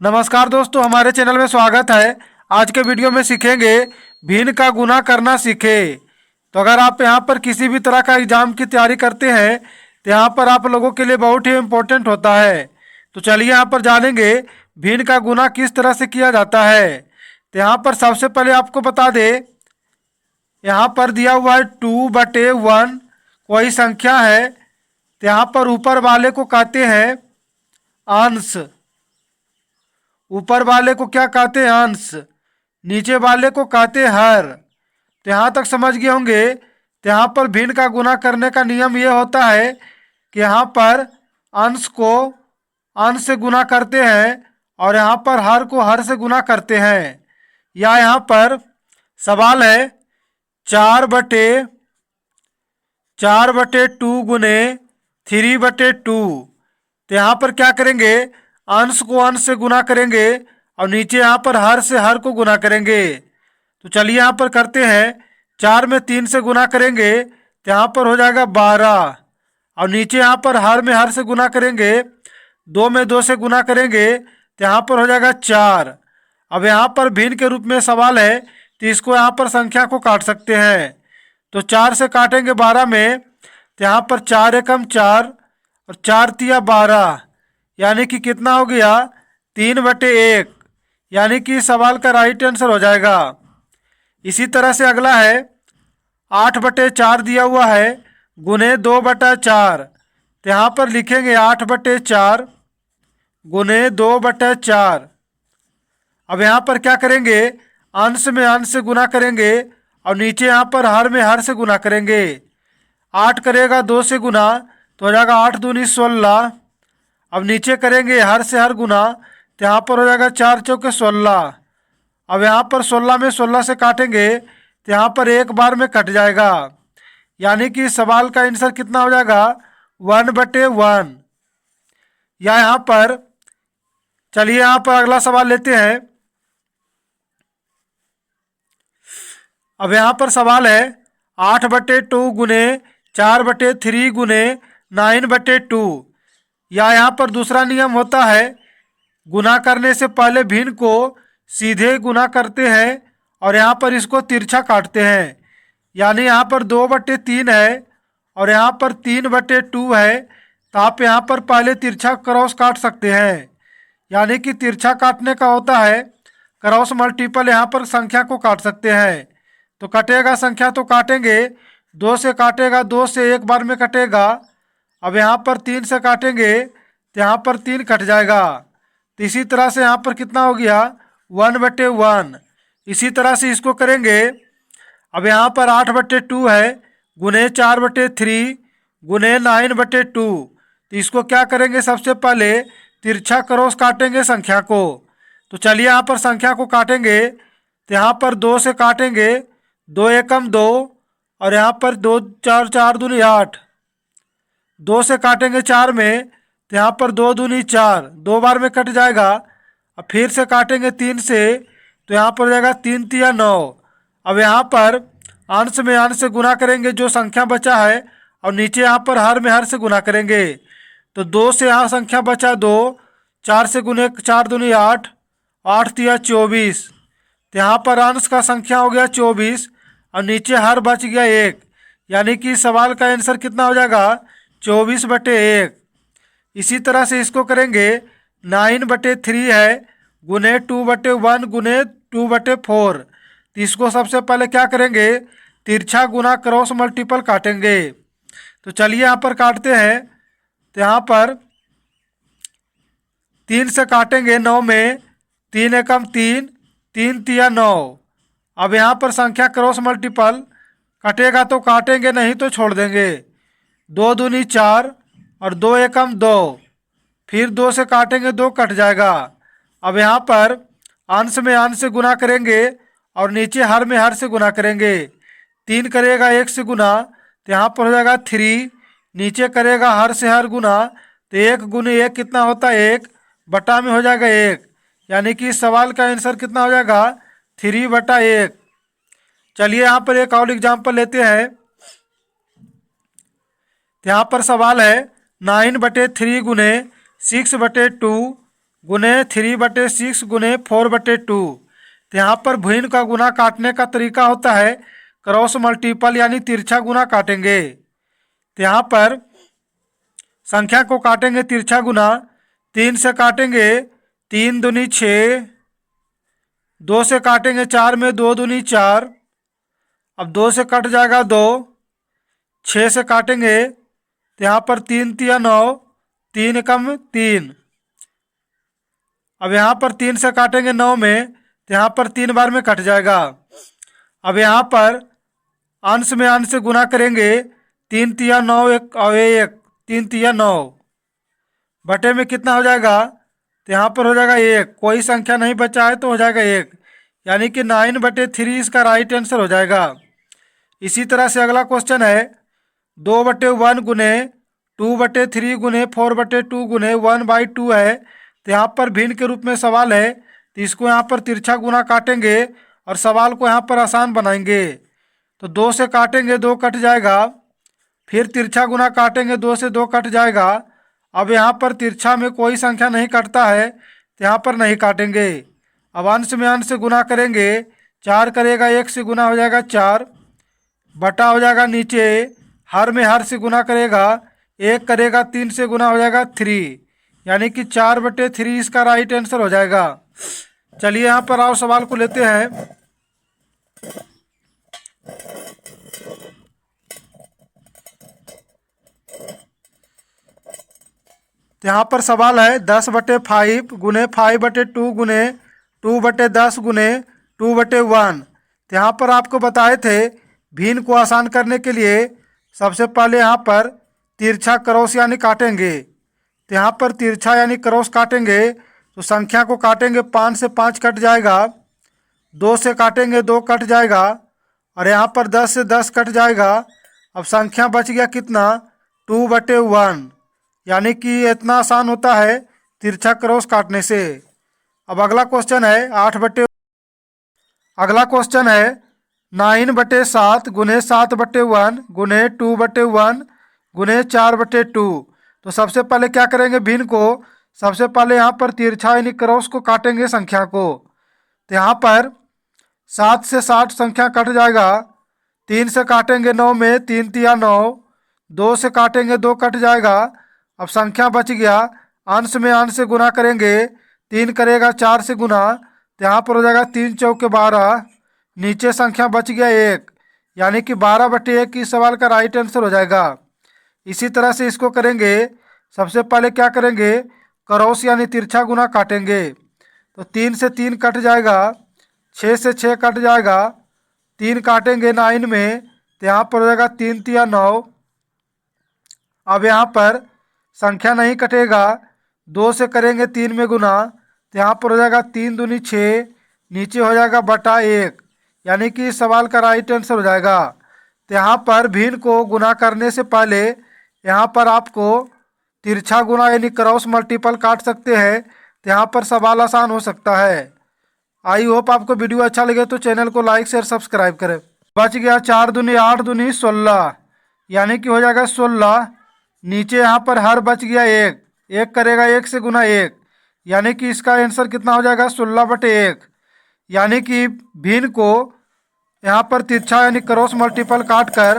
नमस्कार दोस्तों, हमारे चैनल में स्वागत है। आज के वीडियो में सीखेंगे भिन्न का गुना करना सीखे। तो अगर आप यहाँ पर किसी भी तरह का एग्जाम की तैयारी करते हैं तो यहाँ पर आप लोगों के लिए बहुत ही इम्पोर्टेंट होता है। तो चलिए यहाँ पर जानेंगे भिन्न का गुना किस तरह से किया जाता है। तो यहाँ पर सबसे पहले आपको बता दें, यहाँ पर दिया हुआ है 2/1 कोई संख्या है। तो यहाँ पर ऊपर वाले को कहते हैं अंश। ऊपर वाले को क्या कहते हैं? अंश। नीचे वाले को कहते हैं हर। तो यहाँ तक समझ गए होंगे। तो यहाँ पर भिन्न का गुना करने का नियम ये होता है कि यहाँ पर अंश को अंश से गुना करते हैं और यहाँ पर हर को हर से गुना करते हैं। या यहाँ पर सवाल है 4/2 गुने 3/2। तो यहाँ पर क्या करेंगे? अंश को अंश से गुना करेंगे और नीचे यहाँ पर हर से हर को गुना करेंगे। तो चलिए यहाँ पर करते हैं। 4 में 3 से गुना करेंगे तो यहाँ पर हो जाएगा 12 और नीचे यहाँ पर हर में हर से गुना करेंगे। 2 में 2 से गुना करेंगे तो यहाँ पर हो जाएगा 4। अब यहाँ पर भिन्न के रूप में सवाल है तो इसको यहाँ पर संख्या को काट सकते हैं। तो 4 से काटेंगे 12 में तो यहाँ पर 4 एकम 4 और 4 तिया 12, यानी कि कितना हो गया? 3/1, यानी कि सवाल का राइट आंसर हो जाएगा। इसी तरह से अगला है 8/4 दिया हुआ है गुने 2/4। तो यहाँ पर लिखेंगे 8/4 गुने 2/4। अब यहाँ पर क्या करेंगे? अंश में अंश से गुना करेंगे और नीचे यहाँ पर हर में हर से गुना करेंगे। 8 करेगा 2 से गुना तो हो जाएगा 8 दूनी 16। अब नीचे करेंगे हर से हर गुना तो यहाँ पर हो जाएगा 4 चौके 16। अब यहाँ पर 16 में 16 से काटेंगे तो यहाँ पर एक बार में कट जाएगा, यानी कि सवाल का आंसर कितना हो जाएगा? 1/1। या यहाँ पर चलिए यहाँ पर अगला सवाल लेते हैं। अब यहाँ पर सवाल है 8/2 गुने 4/3 गुने 9/2। या यहाँ पर दूसरा नियम होता है, गुना करने से पहले भिन्न को सीधे गुना करते हैं और यहाँ पर इसको तिरछा काटते हैं। यानी यहाँ पर 2/3 है और यहाँ पर 3/2 है। तो आप यहाँ पर पहले तिरछा क्रॉस काट सकते हैं, यानी कि तिरछा काटने का होता है क्रॉस मल्टीपल। यहाँ पर संख्या को काट सकते हैं। तो कटेगा संख्या तो काटेंगे, 2 से काटेगा 2 से एक बार में कटेगा। अब यहाँ पर 3 से काटेंगे तो यहाँ पर 3 कट जाएगा। तो इसी तरह से यहाँ पर कितना हो गया? 1/1। इसी तरह से इसको करेंगे। अब यहाँ पर 8/2 है गुने 4/3 गुने 9/2। तो इसको क्या करेंगे? सबसे पहले तिरछा क्रॉस काटेंगे संख्या को। तो चलिए यहाँ पर संख्या को काटेंगे। तो यहाँ पर 2 से काटेंगे, 2 एकम 2 और यहाँ पर 2 4 4 दूनी 8। 2 से काटेंगे 4 में तो यहाँ पर 2 दूनी 4, 2 बार में कट जाएगा। अब फिर से काटेंगे 3 से तो यहाँ पर हो जाएगा 3 तिया 9। अब यहाँ पर अंश में अंश से गुना करेंगे जो संख्या बचा है और नीचे यहाँ पर हर में हर से गुना करेंगे। तो 2 से यहाँ संख्या बचा 2, 4 से गुने 4 दूनी 8, 8 तिया 24। तो यहाँ पर अंश का संख्या हो गया 24 और नीचे हर बच गया 1, यानी कि सवाल का आंसर कितना हो जाएगा? 24/1। इसी तरह से इसको करेंगे 9/3 है गुने 2/1 गुने 2/4। तो इसको सबसे पहले क्या करेंगे? तिरछा गुना क्रॉस मल्टीपल काटेंगे। तो चलिए यहाँ पर काटते हैं। तो यहाँ पर 3 से काटेंगे 9 में, 3 एकम 3, 3 तिया 9। अब यहाँ पर संख्या क्रॉस मल्टीपल कटेगा तो काटेंगे, नहीं तो छोड़ देंगे। 2 दूनी 4 और 2 एकम 2। फिर 2 से काटेंगे 2 कट जाएगा। अब यहाँ पर अंश में अंश से गुना करेंगे और नीचे हर में हर से गुना करेंगे। 3 करेगा 1 से गुना तो यहाँ पर हो जाएगा 3। नीचे करेगा हर से हर गुना तो 1 गुने 1 कितना होता है? 1 बटा में हो जाएगा 1, यानी कि सवाल का आंसर कितना हो जाएगा? 3/1। चलिए यहाँ पर एक और एग्जाम्पल लेते हैं। यहाँ पर सवाल है 9/3 गुने 6/2 गुने 3/6 गुने 4/2। तो यहाँ पर भिन्न का गुना काटने का तरीका होता है क्रॉस मल्टीपल यानी तिरछा गुना काटेंगे। तो यहाँ पर संख्या को काटेंगे तिरछा गुना। 3 से काटेंगे 3 दूनी 6, 2 से काटेंगे 4 में 2 दूनी 4, अब 2 से कट जाएगा 2, 6 से काटेंगे तो यहाँ पर 3 तिया 9, 3 एकम 3। अब यहाँ पर 3 से काटेंगे 9 में तो यहाँ पर 3 बार में कट जाएगा। अब यहाँ पर अंश में अंश से गुना करेंगे, 3 तिया 9 एक और 1, 3 तिया 9 बटे में कितना हो जाएगा, तो यहाँ पर हो जाएगा 1। कोई संख्या नहीं बचा है तो हो जाएगा 1, यानी कि 9/3 इसका राइट आंसर हो जाएगा। इसी तरह से अगला क्वेश्चन है 2/1 गुने 2/3 गुने 4/2 गुने 1/2 है। तो यहाँ पर भिन्न के रूप में सवाल है, तो इसको यहाँ पर तिरछा गुना काटेंगे और सवाल को यहाँ पर आसान बनाएंगे। तो 2 से काटेंगे 2 कट जाएगा, फिर तिरछा गुना काटेंगे 2 से 2 कट जाएगा। अब यहाँ पर तिरछा में कोई संख्या नहीं कटता है तो यहाँ पर नहीं काटेंगे। अब अंश में अंश से गुना करेंगे, 4 करेगा 1 से गुना हो जाएगा 4, बटा हो जाएगा नीचे, हर में हर से गुना करेगा, 1 करेगा 3 से गुना हो जाएगा 3, यानी कि 4/3 इसका राइट आंसर हो जाएगा। चलिए यहाँ पर और सवाल को लेते हैं। तो यहाँ पर सवाल है 10/5 गुने 5/2 गुने 2/10 गुने 2/1। तो यहाँ पर आपको बताए थे भिन्न को आसान करने के लिए सबसे पहले यहाँ पर तिरछा क्रॉस यानी काटेंगे। तो यहाँ पर तिरछा यानी क्रॉस काटेंगे तो संख्या को काटेंगे, 5 से 5 कट जाएगा, 2 से काटेंगे 2 कट जाएगा, और यहाँ पर 10 से 10 कट जाएगा। अब संख्या बच गया कितना, 2/1, यानी कि इतना आसान होता है तिरछा क्रॉस काटने से। अब अगला क्वेश्चन है 9/7 गुने 7/1 गुने 2/1 गुने 4/2। तो सबसे पहले क्या करेंगे, भिन्न को सबसे पहले यहाँ पर तिरछा यानी क्रॉस को काटेंगे संख्या को। तो यहाँ पर 7 से 60 संख्या कट जाएगा, 3 से काटेंगे 9 में 3 तिया 9, 2 से काटेंगे 2 कट जाएगा। अब संख्या बच गया, अंश में अंश से गुना करेंगे, 3 करेगा 4 से गुना तो यहाँ पर हो जाएगा 3 चौके 12, नीचे संख्या बच गया 1, यानी कि 12/1 इस सवाल का राइट आंसर हो जाएगा। इसी तरह से इसको करेंगे, सबसे पहले क्या करेंगे, क्रॉस यानी तिरछा गुना काटेंगे। तो 3 से 3 कट जाएगा, 6 से 6 कट जाएगा, 3 काटेंगे 9 में तो यहाँ पर हो जाएगा 3 तिया 9। अब यहाँ पर संख्या नहीं कटेगा, 2 से करेंगे 3 में गुना तो यहाँ पर हो जाएगा 3 दूनी 6, नीचे हो जाएगा बटा 1, यानी कि इस सवाल का राइट आंसर हो जाएगा। तो यहाँ पर भिन्न को गुना करने से पहले यहाँ पर आपको तिरछा गुना यानी क्रॉस मल्टीपल काट सकते हैं, तो यहाँ पर सवाल आसान हो सकता है। आई होप आपको वीडियो अच्छा लगे तो चैनल को लाइक शेयर सब्सक्राइब करें। बच गया 4 दूनी 8 दूनी 16, यानी कि हो जाएगा 16, नीचे यहाँ पर हर बच गया 1, 1 करेगा 1 से गुना 1, यानी कि इसका आंसर कितना हो जाएगा 16/1, यानी कि भिन्न को यहाँ पर तिरछा यानी क्रॉस मल्टीपल काट कर